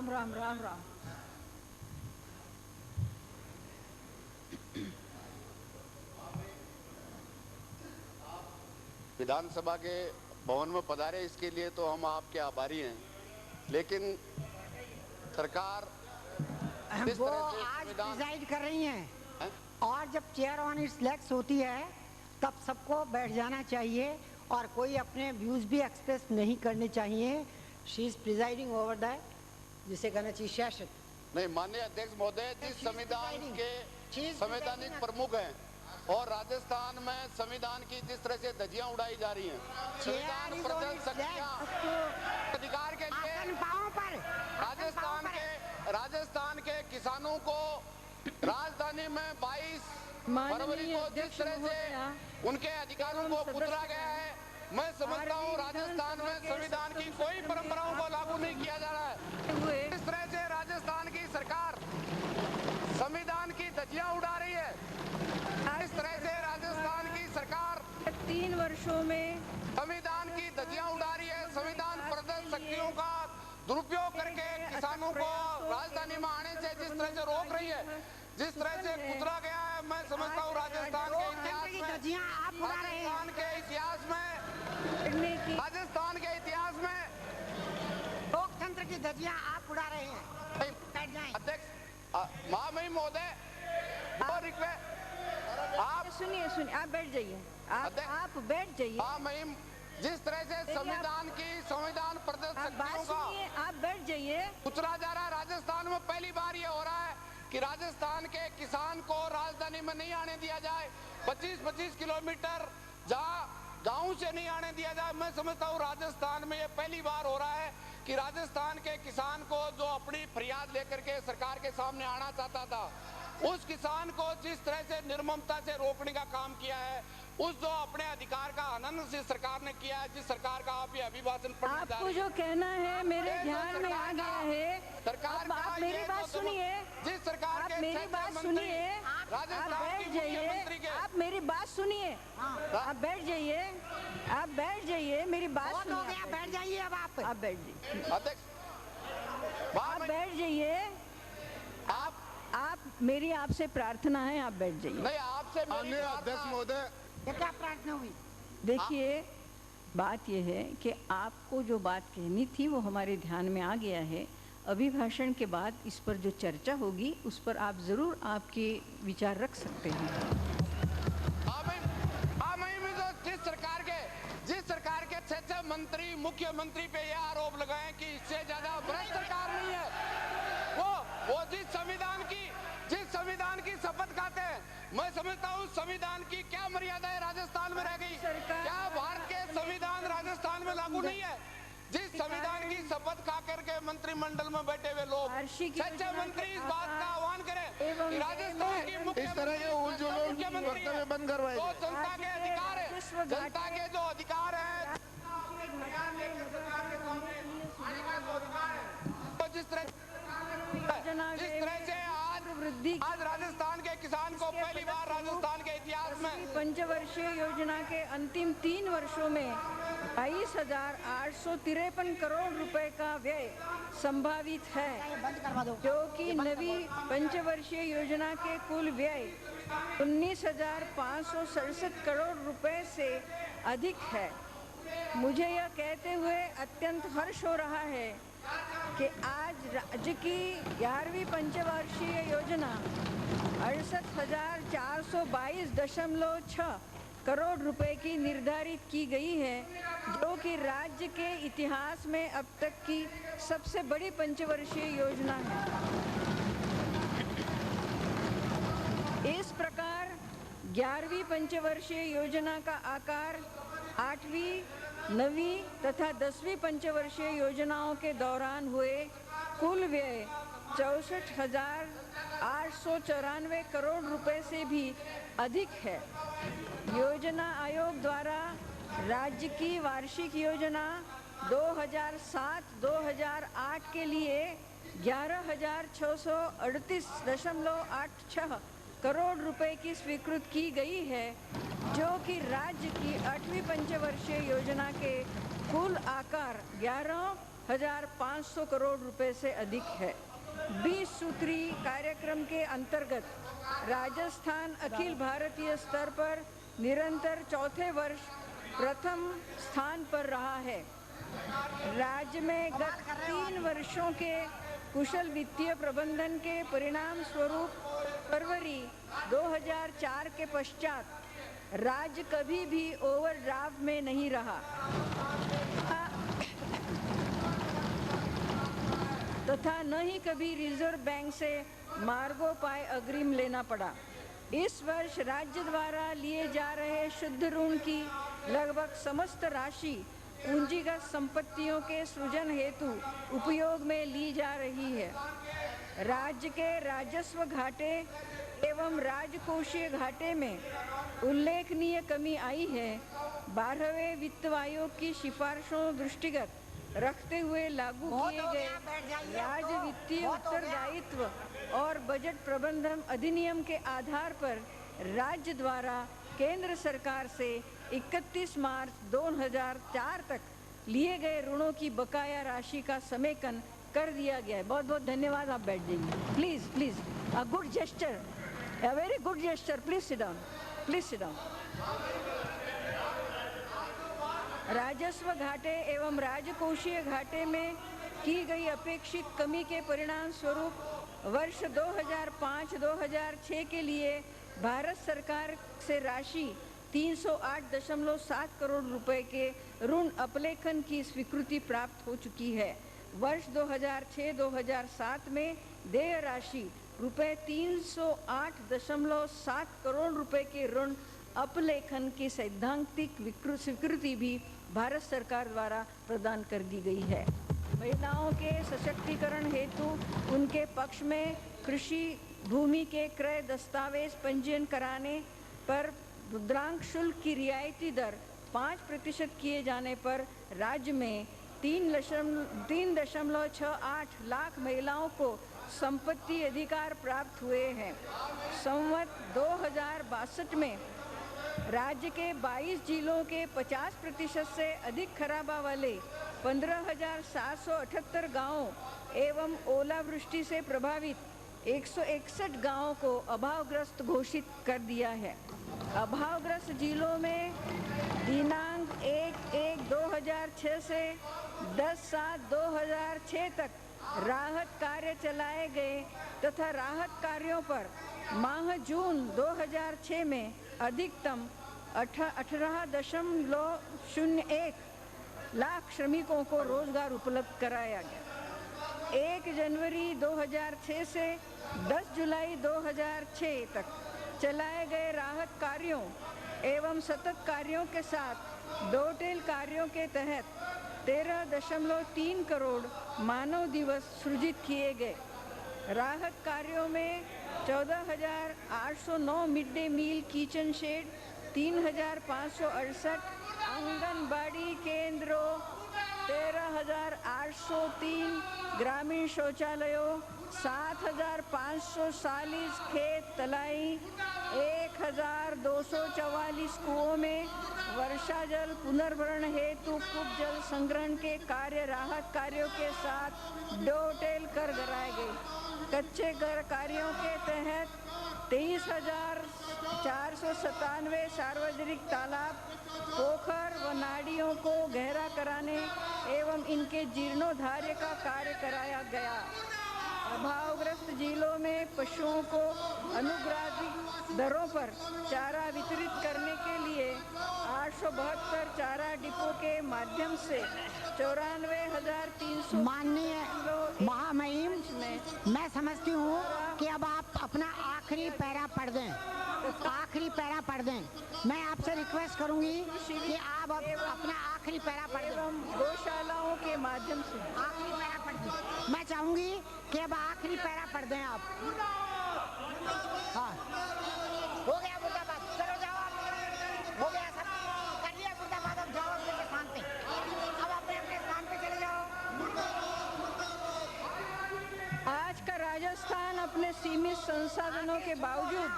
राम राम राम राम। विधानसभा के भवन में पधारे, इसके लिए तो हम आपके आभारी हैं, लेकिन सरकार वो आज डिसाइड कर रही हैं और जब चेयर ऑन इट्स लेग्स होती है तब सबको बैठ जाना चाहिए और कोई अपने व्यूज भी एक्सप्रेस नहीं करने चाहिए। She is presiding over the, जिसे कहना चाहिए सेशन। नहीं, माननीय अध्यक्ष महोदय, जिस संविधान के संवैधानिक प्रमुख हैं और राजस्थान में संविधान की जिस तरह से धज्जियां उड़ाई जा रही हैं, संविधान प्रदत्त शक्तियां अधिकार के लिए राजस्थान के किसानों को राजधानी में 22 फरवरी को जिस तरह से उनके अधिकारों को कुचला गया है, मैं समझता हूँ राजस्थान में संविधान की कोई परंपराओं को लागू नहीं किया जा रहा है। इस तरह से राजस्थान की सरकार संविधान की धज्जियां उड़ा रही है। इस तरह से राजस्थान की सरकार 3 वर्षों में संविधान की धज्जियां उड़ा रही है। संविधान प्रदत्त शक्तियों का दुरुपयोग करके किसानों को राजधानी में आने से जिस तरह से रोक रही है, जिस तरह से कुचला गया है, मैं समझता हूँ राजस्थान के इतिहास में लोकतंत्र की धज्जियां आप उड़ा रहे हैं। अध्यक्ष महामहिम महोदय, आप सुनिए, आप बैठ जाइए, आप बैठ जाइए। महामहिम, जिस तरह से संविधान प्रदत्त शक्तियों का आप बैठ जाइए, कुचला जा रहा है राजस्थान में। पहली बार ये हो रहा है कि राजस्थान के किसान को राजधानी में नहीं आने दिया जाए, 25-25 किलोमीटर जहाँ गांव से नहीं आने दिया जाए। मैं समझता हूँ राजस्थान में ये पहली बार हो रहा है कि राजस्थान के किसान को जो अपनी फरियाद लेकर के सरकार के सामने आना चाहता था, उस किसान को जिस तरह से निर्ममता से रोकने का काम किया है, उस जो अपने अधिकार का हनन से सरकार ने किया है, जिस सरकार का आप ये अभिभाषण पढ़ने जा रहे हैं। आपको जो कहना है मेरे ध्यान में आ गया है। सरकार आप मेरी बात सुनिए, जिस सरकार के मेरी बात सुनिए, आप बैठ जाइए, आप मेरी बात सुनिए, आप बैठ जाइए, आप बैठ जाइए, मेरी बात सुनिए, बैठ जाइए। अब आप बैठ जाइए अध्यक्ष, आप बैठ जाइए। आप मेरी आपसे प्रार्थना है, आप बैठ जाइए। नहीं, आपसे मेरी अध्यक्ष महोदय, क्या प्रार्थना हुई? देखिए, बात यह है कि आपको जो बात कहनी थी वो हमारे ध्यान में आ गया है। अभिभाषण के बाद इस पर जो चर्चा होगी उस पर आप जरूर आपके विचार रख सकते हैं। जिस सरकार के 6 मंत्री मुख्यमंत्री पे यह आरोप लगाए कि इससे ज्यादा भ्रष्ट सरकार नहीं है, वो जिस संविधान की शपथ खाते हैं, मैं समझता हूँ संविधान की क्या मर्यादाएं राजस्थान में रह गई? क्या भारत के संविधान राजस्थान में लागू नहीं है? जिस संविधान की शपथ खा करके मंत्रिमंडल में बैठे हुए लोग, 6 मंत्री इस बात का आह्वान करें कि राजस्थान की मुख्यमंत्री बंद करवाए, जो जनता के अधिकार है, जनता के जो अधिकार है, जिस तरह से आज राजस्थान के किसान को पहली बार राजस्थान के इतिहास में पंचवर्षीय योजना के अंतिम 3 वर्षों में 22,853 करोड़ रुपए का व्यय संभावित है, जो कि नवी पंचवर्षीय योजना के कुल व्यय 19,567 करोड़ रुपए से अधिक है। मुझे यह कहते हुए अत्यंत हर्ष हो रहा है कि आज राज्य की 11वीं पंचवार्षिक योजना 68,422.6 करोड़ रुपए की निर्धारित की गई है, जो कि राज्य के इतिहास में अब तक की सबसे बड़ी पंचवर्षीय योजना है। इस प्रकार 11वीं पंचवर्षीय योजना का आकार 8वीं, 9वीं तथा 10वीं पंचवर्षीय योजनाओं के दौरान हुए कुल व्यय 64,894 करोड़ रुपए से भी अधिक है। योजना आयोग द्वारा राज्य की वार्षिक योजना 2007-2008 के लिए 11,638.86 करोड़ रुपए की स्वीकृत की गई है, जो कि राज्य की 8वीं पंचवर्षीय योजना के कुल आकार 16,500 करोड़ रुपए से अधिक है। 20 सूत्री कार्यक्रम के अंतर्गत राजस्थान अखिल भारतीय स्तर पर निरंतर चौथे वर्ष प्रथम स्थान पर रहा है। राज्य में गत 3 वर्षों के कुशल वित्तीय प्रबंधन के परिणाम स्वरूप फरवरी 2004 के पश्चात राज्य कभी भी ओवरड्राफ्ट में नहीं रहा तथा न ही कभी रिजर्व बैंक से मार्गोपाय अग्रिम लेना पड़ा। इस वर्ष राज्य द्वारा लिए जा रहे शुद्ध ऋण की लगभग समस्त राशि पूंजीगत संपत्तियों के सृजन हेतु उपयोग में ली जा रही है। राज्य के राजस्व घाटे एवं राजकोषीय घाटे में उल्लेखनीय कमी आई है। 12वें वित्त आयोग की सिफारिशों दृष्टिगत रखते हुए लागू किए गए राज्य वित्तीय उत्तरदायित्व और बजट प्रबंधन अधिनियम के आधार पर राज्य द्वारा केंद्र सरकार से 31 मार्च 2004 तक लिए गए ऋणों की बकाया राशि का समेकन कर दिया गया है। बहुत बहुत धन्यवाद। आप बैठ जाइए please please. A good gesture, a very good gesture. Please sit down, please sit down. राजस्व घाटे एवं राजकोषीय घाटे में की गई अपेक्षित कमी के परिणाम स्वरूप वर्ष 2005-2006 के लिए भारत सरकार से राशि 308.7 करोड़ रुपए के ऋण अपलेखन की स्वीकृति प्राप्त हो चुकी है। वर्ष 2006-2007 में देय राशि रुपए 308.7 करोड़ रुपए के ऋण अपलेखन की सैद्धांतिक स्वीकृति भी भारत सरकार द्वारा प्रदान कर दी गई है। महिलाओं के सशक्तिकरण हेतु उनके पक्ष में कृषि भूमि के क्रय दस्तावेज पंजीयन कराने पर मुद्रांक शुल्क की रियायती दर 5% किए जाने पर राज्य में 3.68 लाख महिलाओं को संपत्ति अधिकार प्राप्त हुए हैं। संवत 2062 में राज्य के 22 जिलों के 50% से अधिक खराबा वाले 15,778 गांवों एवं ओलावृष्टि से प्रभावित 161 गांवों को अभावग्रस्त घोषित कर दिया है। अभावग्रस्त जिलों में दिनांक 1/1/2006 से 10/7/2006 तक राहत कार्य चलाए गए तथा राहत कार्यों पर माह जून 2006 में अधिकतम 18.01 लाख श्रमिकों को रोजगार उपलब्ध कराया गया। 1 जनवरी 2006 से 10 जुलाई 2006 तक चलाए गए राहत कार्यों एवं सतत कार्यों के साथ डोटेल कार्यों के तहत 13.3 करोड़ मानव दिवस सृजित किए गए। राहत कार्यों में 14,809 mid day meal kitchen shed, 3,568 anganwadi केंद्रों, 13,803 ग्रामीण शौचालयों, 7,540 खेत तलाई, 1,244 कुओं में वर्षा जल पुनर्भरण हेतु कूप जल संग्रहण के कार्य राहत कार्यों के साथ डोटेल कर कराए गए। कच्चे घर कार्यों के तहत 23,497 सार्वजनिक तालाब, पोखर व नालियों को गहरा कराने एवं इनके जीर्णोद्धार का कार्य कराया गया। अभावग्रस्त जिलों में पशुओं को अनुग्राहिक दरों पर चारा वितरित करने के लिए 872 चारा डिपो के माध्यम से 94,300 माननीय महामहिम, मैं समझती हूँ कि अब आप अपना आखिरी पैरा पढ़ दें, आखिरी पैरा पढ़ दें। मैं आपसे रिक्वेस्ट करूंगी कि आप अब अपना आखिरी पैरा पढ़ दें। गौशालाओं के माध्यम से आखिरी पैरा पढ़ दें। मैं चाहूंगी कि अब आखिरी पैरा पढ़ दें आप। हाँ, हो गया मुर्दाबाद, चलो जाओ आप, हो गया सब कर लिया मुर्दाबाद। अब जाओ अपने स्थान पे, अब अपने अपने स्थान पे चले जाओ। आज का राजस्थान अब अपने सीमित संसाधनों के बावजूद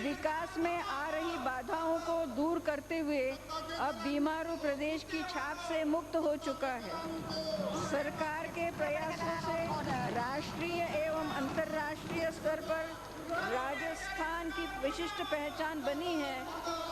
विकास में आ रही बाधाओं को दूर करते हुए अब बीमारू प्रदेश की छाप से मुक्त हो चुका है। सरकार के प्रयासों से राष्ट्रीय एवं अंतर्राष्ट्रीय स्तर पर राजस्थान की विशिष्ट पहचान बनी है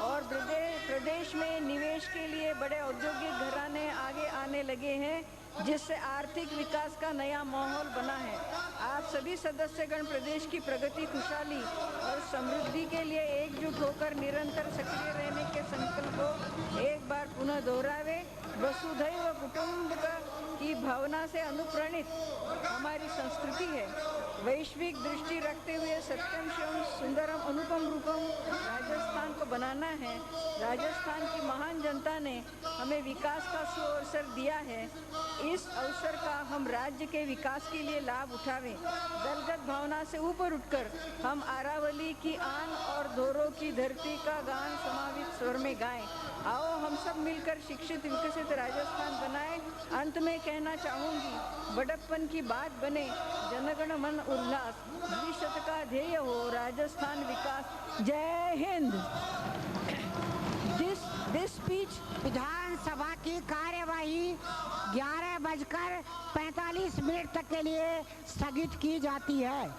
और प्रदेश में निवेश के लिए बड़े औद्योगिक घराने आगे आने लगे हैं, जिससे आर्थिक विकास का नया माहौल बना है। आप सभी सदस्यगण प्रदेश की प्रगति, खुशहाली और समृद्धि के लिए एकजुट होकर निरंतर सक्रिय रहने के संकल्प को एक बार पुनः दोहरावे। वसुधैव कुटुंबकम की भावना से अनुप्राणित हमारी संस्कृति है। वैश्विक दृष्टि रखते हुए सत्यम शिवम सुंदरम अनुपम रूपम राजस्थान को बनाना है। राजस्थान की महान जनता ने हमें विकास का सुअवसर दिया है। इस अवसर का हम राज्य के विकास के लिए लाभ उठावें। दलगत भावना से ऊपर उठकर हम अरावली की आन और धोरों की धरती का गान समावित स्वर में गाएं। आओ हम सब मिलकर शिक्षित विकसित राजस्थान बनाएं। अंत में कहना चाहूंगी, बड़प्पन की बात बने, जनगण मन उल्लास, द्विशत का ध्येय हो, राजस्थान विकास। जय हिंद। This speech. विधानसभा की कार्यवाही 11:45 तक के लिए स्थगित की जाती है।